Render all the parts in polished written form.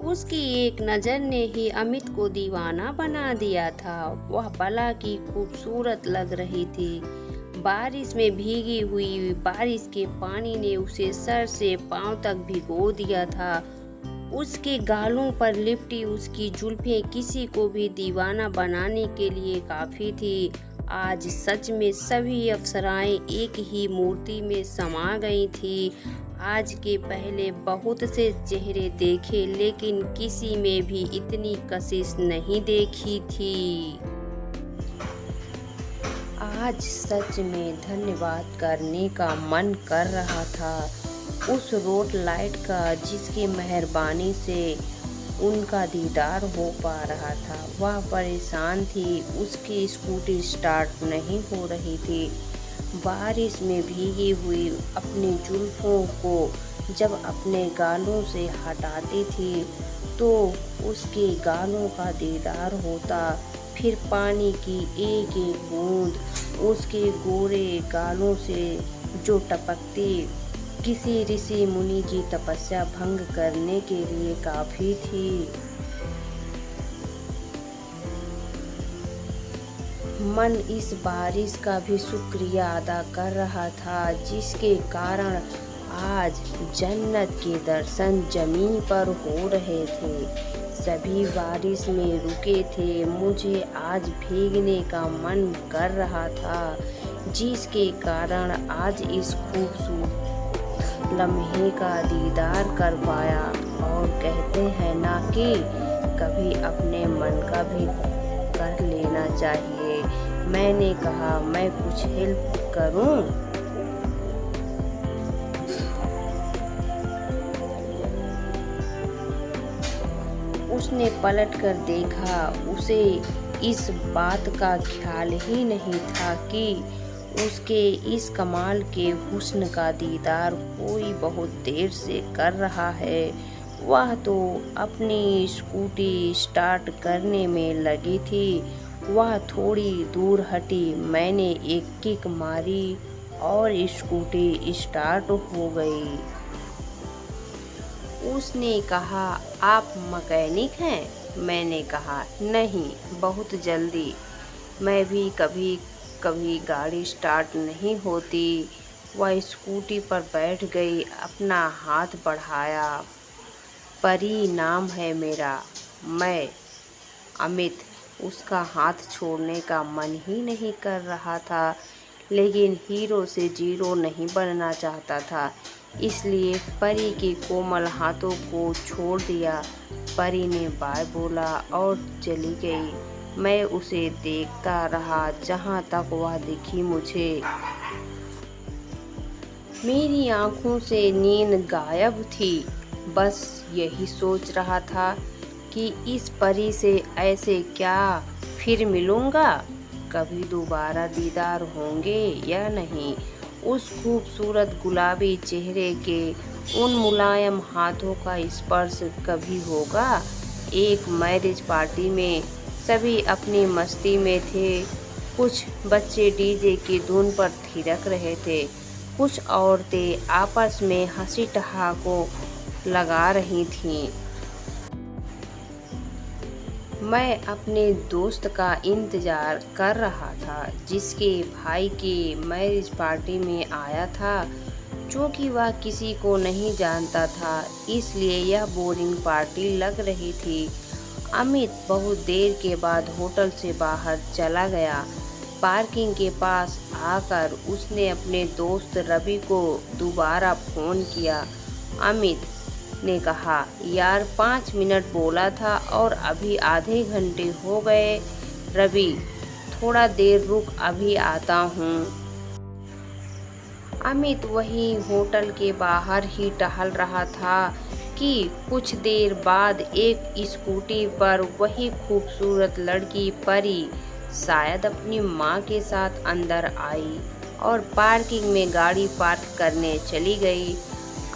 उसकी एक नज़र ने ही अमित को दीवाना बना दिया था। वह भला की खूबसूरत लग रही थी। बारिश में भीगी हुई बारिश के पानी ने उसे सर से पांव तक भिगो दिया था। उसके गालों पर लिपटी उसकी जुल्फें किसी को भी दीवाना बनाने के लिए काफ़ी थी। आज सच में सभी अप्सराएं एक ही मूर्ति में समा गई थी। आज के पहले बहुत से चेहरे देखे, लेकिन किसी में भी इतनी कशिश नहीं देखी थी। आज सच में धन्यवाद करने का मन कर रहा था उस रोड लाइट का, जिसकी मेहरबानी से उनका दीदार हो पा रहा था। वह परेशान थी, उसकी स्कूटी स्टार्ट नहीं हो रही थी। बारिश में भीगी हुई अपनी जुल्फों को जब अपने गालों से हटाती थी तो उसके गालों का दीदार होता। फिर पानी की एक एक बूंद उसके गोरे गालों से जो टपकती, किसी ऋषि मुनि की तपस्या भंग करने के लिए काफी थी। मन इस बारिश का भी शुक्रिया अदा कर रहा था, जिसके कारण आज जन्नत के दर्शन जमीन पर हो रहे थे। सभी बारिश में रुके थे। मुझे आज भीगने का मन कर रहा था, जिसके कारण आज इस खूबसूरत लम्हे का दीदार कर पाया। और कहते हैं ना कि कभी अपने मन का भी कर लेना चाहिए। मैंने कहा मैं कुछ हेल्प करूं। उसने पलट कर देखा। उसे इस बात का ख्याल ही नहीं था कि उसके इस कमाल के हुस्न का दीदार कोई बहुत देर से कर रहा है। वह तो अपनी स्कूटी स्टार्ट करने में लगी थी। वह थोड़ी दूर हटी, मैंने एक किक मारी और स्कूटी स्टार्ट हो गई। उसने कहा, आप मैकेनिक हैं? मैंने कहा, नहीं, बहुत जल्दी। मैं भी कभी कभी गाड़ी स्टार्ट नहीं होती। वह स्कूटी पर बैठ गई, अपना हाथ बढ़ाया। परी नाम है मेरा, मैं अमित। उसका हाथ छोड़ने का मन ही नहीं कर रहा था, लेकिन हीरो से जीरो नहीं बनना चाहता था, इसलिए परी के कोमल हाथों को छोड़ दिया। परी ने बाय बोला और चली गई। मैं उसे देखता रहा जहाँ तक वह दिखी मुझे। मेरी आंखों से नींद गायब थी। बस यही सोच रहा था कि इस परी से ऐसे क्या फिर मिलूँगा, कभी दोबारा दीदार होंगे या नहीं। उस खूबसूरत गुलाबी चेहरे के उन मुलायम हाथों का स्पर्श कभी होगा। एक मैरिज पार्टी में सभी अपनी मस्ती में थे। कुछ बच्चे डीजे की धुन पर थिरक रहे थे। कुछ औरतें आपस में हंसी ठहाकों लगा रही थीं। मैं अपने दोस्त का इंतज़ार कर रहा था, जिसके भाई की मैरिज पार्टी में आया था। चूँकि वह किसी को नहीं जानता था, इसलिए यह बोरिंग पार्टी लग रही थी। अमित बहुत देर के बाद होटल से बाहर चला गया। पार्किंग के पास आकर उसने अपने दोस्त रवि को दोबारा फ़ोन किया। अमित ने कहा, यार 5 मिनट बोला था और अभी आधे घंटे हो गए। रवि, थोड़ा देर रुक, अभी आता हूँ। अमित वही होटल के बाहर ही टहल रहा था कि कुछ देर बाद एक स्कूटी पर वही खूबसूरत लड़की परी शायद अपनी माँ के साथ अंदर आई और पार्किंग में गाड़ी पार्क करने चली गई।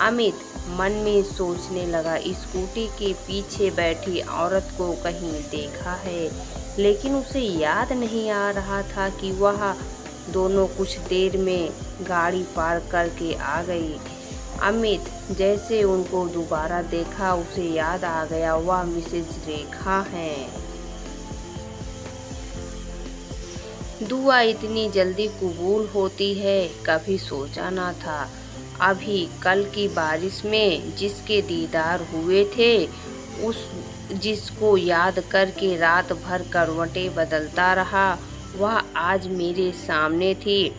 अमित मन में सोचने लगा, स्कूटी के पीछे बैठी औरत को कहीं देखा है, लेकिन उसे याद नहीं आ रहा था कि वह दोनों कुछ देर में गाड़ी पार्क करके आ गई। अमित जैसे उनको दोबारा देखा उसे याद आ गया, वह मिसेज रेखा हैं। दुआ इतनी जल्दी कबूल होती है, कभी सोचा ना था। अभी कल की बारिश में जिसके दीदार हुए थे, उस जिसको याद करके रात भर करवटें बदलता रहा, वह आज मेरे सामने थी।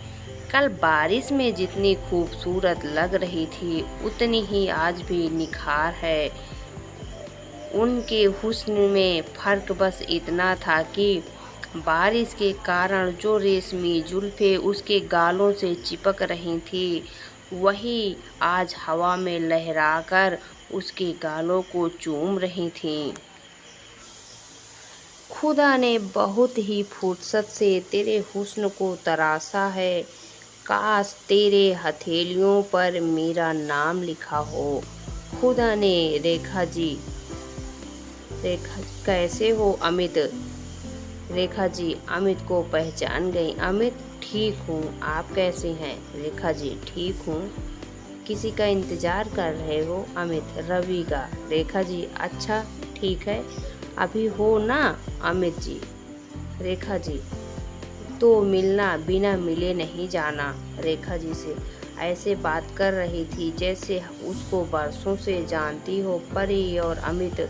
कल बारिश में जितनी खूबसूरत लग रही थी, उतनी ही आज भी निखार है। उनके हुस्न में फर्क बस इतना था कि बारिश के कारण जो रेशमी जुल्फें उसके गालों से चिपक रही थी, वही आज हवा में लहराकर उसके गालों को चूम रही थीं। खुदा ने बहुत ही फुर्सत से तेरे हुस्न को तराशा है। काश तेरे हथेलियों पर मेरा नाम लिखा हो। खुदा ने। रेखा कैसे हो अमित? रेखा जी अमित को पहचान गई। अमित ठीक हूँ, आप कैसे हैं? रेखा जी ठीक हूँ। किसी का इंतजार कर रहे हो? अमित रवि का। रेखा जी अच्छा ठीक है, अभी हो ना? अमित जी रेखा जी तो मिलना, बिना मिले नहीं जाना। रेखा जी से ऐसे बात कर रही थी जैसे उसको बरसों से जानती हो। परी और अमित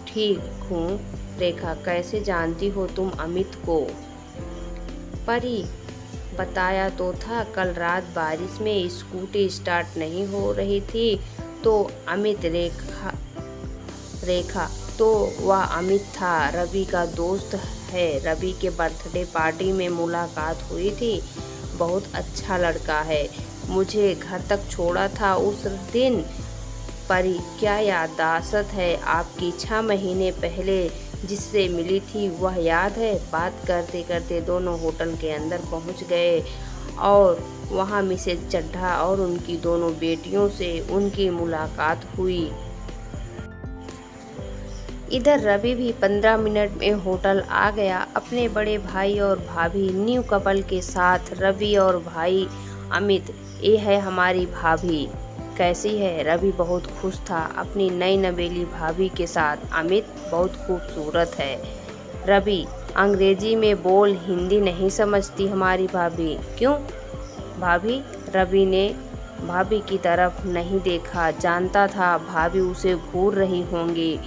ठीक हूँ। रेखा कैसे जानती हो तुम अमित को? परी बताया तो था, कल रात बारिश में स्कूटी स्टार्ट नहीं हो रही थी तो अमित रेखा तो वह अमित था, रवि का दोस्त है। रवि के बर्थडे पार्टी में मुलाकात हुई थी। बहुत अच्छा लड़का है, मुझे घर तक छोड़ा था उस दिन। परी क्या याददाश्त है आपकी। 6 महीने पहले जिससे मिली थी वह याद है? बात करते करते दोनों होटल के अंदर पहुंच गए और वहां मिसेज चड्ढा और उनकी दोनों बेटियों से उनकी मुलाकात हुई। इधर रवि भी 15 मिनट में होटल आ गया, अपने बड़े भाई और भाभी न्यू कपल के साथ। रवि और भाई अमित, ये है हमारी भाभी। कैसी है? रवि बहुत खुश था अपनी नई नवेली भाभी के साथ। अमित बहुत खूबसूरत है। रवि अंग्रेजी में बोल, हिंदी नहीं समझती हमारी भाभी। क्यों भाभी? रवि ने भाभी की तरफ नहीं देखा, जानता था भाभी उसे घूर रही होंगी।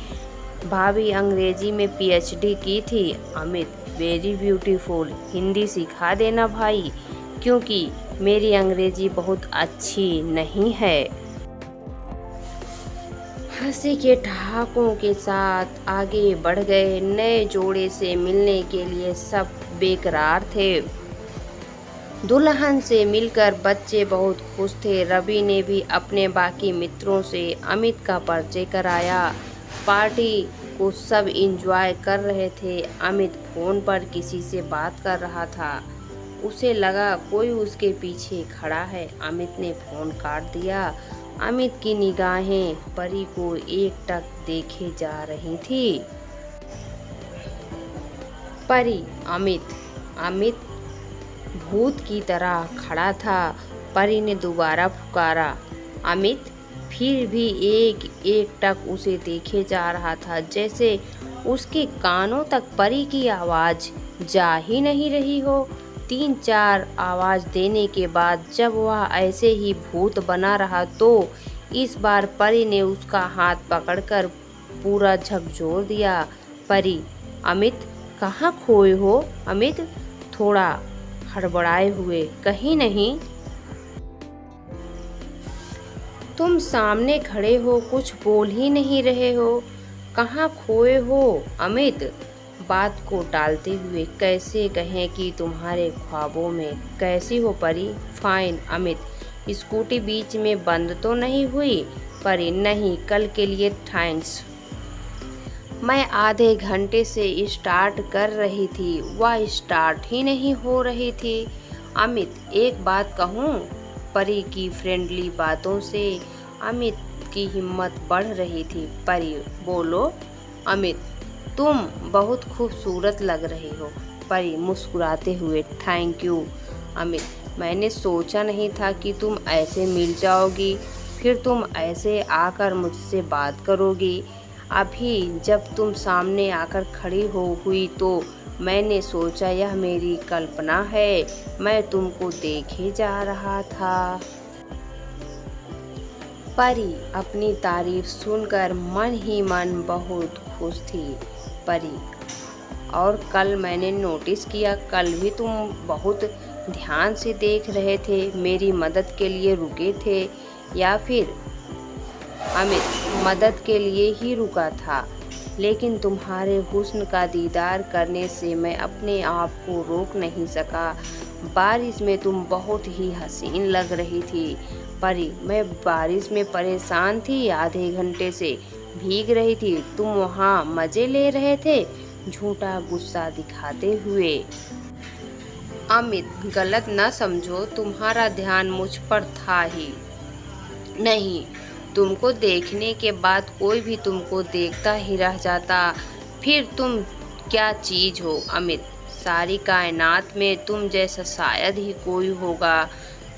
भाभी अंग्रेजी में PhD की थी। अमित वेरी ब्यूटीफुल, हिंदी सिखा देना भाई, क्योंकि मेरी अंग्रेजी बहुत अच्छी नहीं है। हंसी के ठहाकों के साथ आगे बढ़ गए। नए जोड़े से मिलने के लिए सब बेकरार थे। दुल्हन से मिलकर बच्चे बहुत खुश थे। रवि ने भी अपने बाकी मित्रों से अमित का परिचय कराया। पार्टी को सब एंजॉय कर रहे थे। अमित फोन पर किसी से बात कर रहा था। उसे लगा कोई उसके पीछे खड़ा है। अमित ने फोन काट दिया। अमित की निगाहें परी को एकटक देखे जा रही थी। परी अमित भूत की तरह खड़ा था। परी ने दोबारा पुकारा। अमित फिर भी एकटक उसे देखे जा रहा था, जैसे उसके कानों तक परी की आवाज जा ही नहीं रही हो। 3-4 आवाज देने के बाद जब वह ऐसे ही भूत बना रहा तो इस बार परी ने उसका हाथ पकड़कर पूरा झकझोर दिया। परी अमित कहाँ खोए हो? अमित थोड़ा हड़बड़ाए हुए, कहीं नहीं। तुम सामने खड़े हो, कुछ बोल ही नहीं रहे हो, कहाँ खोए हो? अमित बात को टालते हुए, कैसे कहें कि तुम्हारे ख्वाबों में। कैसी हो परी? फाइन। अमित स्कूटी बीच में बंद तो नहीं हुई? परी नहीं, कल के लिए थैंक्स। मैं आधे घंटे से स्टार्ट कर रही थी, वह स्टार्ट ही नहीं हो रही थी। अमित एक बात कहूँ? परी की फ्रेंडली बातों से अमित की हिम्मत बढ़ रही थी। परी बोलो। अमित तुम बहुत खूबसूरत लग रही हो। परी मुस्कुराते हुए, थैंक यू। अमित मैंने सोचा नहीं था कि तुम ऐसे मिल जाओगी। फिर तुम ऐसे आकर मुझसे बात करोगी। अभी जब तुम सामने आकर खड़ी हुई तो मैंने सोचा यह मेरी कल्पना है, मैं तुमको देखे जा रहा था। परी अपनी तारीफ सुनकर मन ही मन बहुत खुश थी। परी, और कल मैंने नोटिस किया, कल भी तुम बहुत ध्यान से देख रहे थे, मेरी मदद के लिए रुके थे या फिर अमित मदद के लिए ही रुका था। लेकिन तुम्हारे हुस्न का दीदार करने से मैं अपने आप को रोक नहीं सका। बारिश में तुम बहुत ही हसीन लग रही थी। परी, मैं बारिश में परेशान थी, आधे घंटे से भीग रही थी, तुम वहाँ मज़े ले रहे थे झूठा गुस्सा दिखाते हुए। अमित, गलत न समझो, तुम्हारा ध्यान मुझ पर था ही नहीं। तुमको देखने के बाद कोई भी तुमको देखता ही रह जाता। फिर तुम क्या चीज़ हो अमित, सारी कायनात में तुम जैसा शायद ही कोई होगा।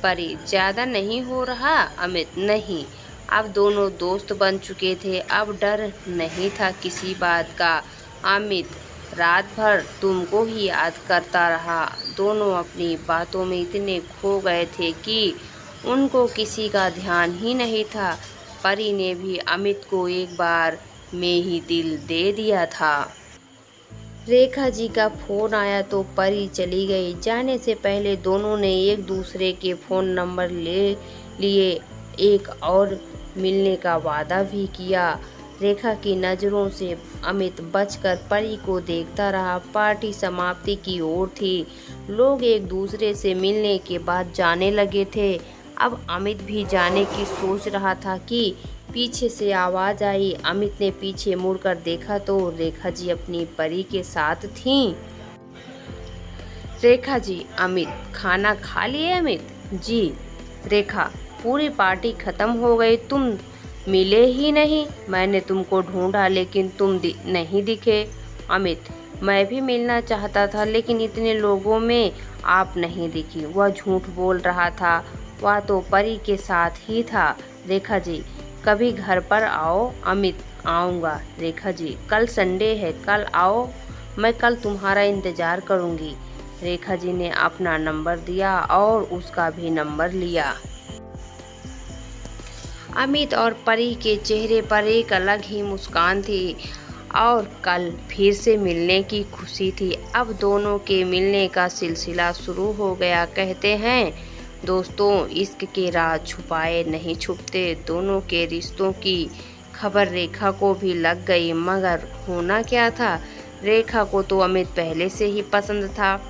परी, ज़्यादा नहीं हो रहा अमित? नहीं, अब दोनों दोस्त बन चुके थे, अब डर नहीं था किसी बात का। अमित रात भर तुमको ही याद करता रहा। दोनों अपनी बातों में इतने खो गए थे कि उनको किसी का ध्यान ही नहीं था। परी ने भी अमित को एक बार में ही दिल दे दिया था। रेखा जी का फ़ोन आया तो परी चली गई। जाने से पहले दोनों ने एक दूसरे के फ़ोन नंबर ले लिए, एक और मिलने का वादा भी किया। रेखा की नज़रों से अमित बचकर परी को देखता रहा। पार्टी समाप्ति की ओर थी। लोग एक दूसरे से मिलने के बाद जाने लगे थे। अब अमित भी जाने की सोच रहा था कि पीछे से आवाज़ आई। अमित ने पीछे मुड़कर देखा तो रेखा जी अपनी परी के साथ थीं। रेखा जी, अमित, खाना खा लिए? अमित, जी। रेखा, पूरी पार्टी खत्म हो गई, तुम मिले ही नहीं। मैंने तुमको ढूंढा लेकिन तुम नहीं दिखे। अमित, मैं भी मिलना चाहता था लेकिन इतने लोगों में आप नहीं दिखी। वह झूठ बोल रहा था, वह तो परी के साथ ही था। रेखा जी, कभी घर पर आओ। अमित, आऊँगा। रेखा जी, कल संडे है, कल आओ, मैं कल तुम्हारा इंतज़ार करूँगी। रेखा जी ने अपना नंबर दिया और उसका भी नंबर लिया। अमित और परी के चेहरे पर एक अलग ही मुस्कान थी और कल फिर से मिलने की खुशी थी। अब दोनों के मिलने का सिलसिला शुरू हो गया। कहते हैं दोस्तों, इश्क के राज छुपाए नहीं छुपते। दोनों के रिश्तों की खबर रेखा को भी लग गई, मगर होना क्या था, रेखा को तो अमित पहले से ही पसंद था।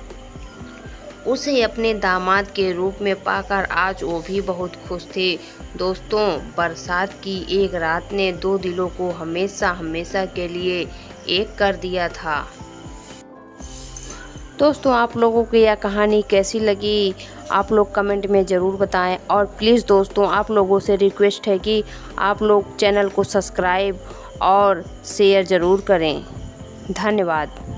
उसे अपने दामाद के रूप में पाकर आज वो भी बहुत खुश थे। दोस्तों, बरसात की एक रात ने दो दिलों को हमेशा हमेशा के लिए एक कर दिया था। दोस्तों, आप लोगों को यह कहानी कैसी लगी आप लोग कमेंट में ज़रूर बताएं। और प्लीज़ दोस्तों, आप लोगों से रिक्वेस्ट है कि आप लोग चैनल को सब्सक्राइब और शेयर ज़रूर करें। धन्यवाद।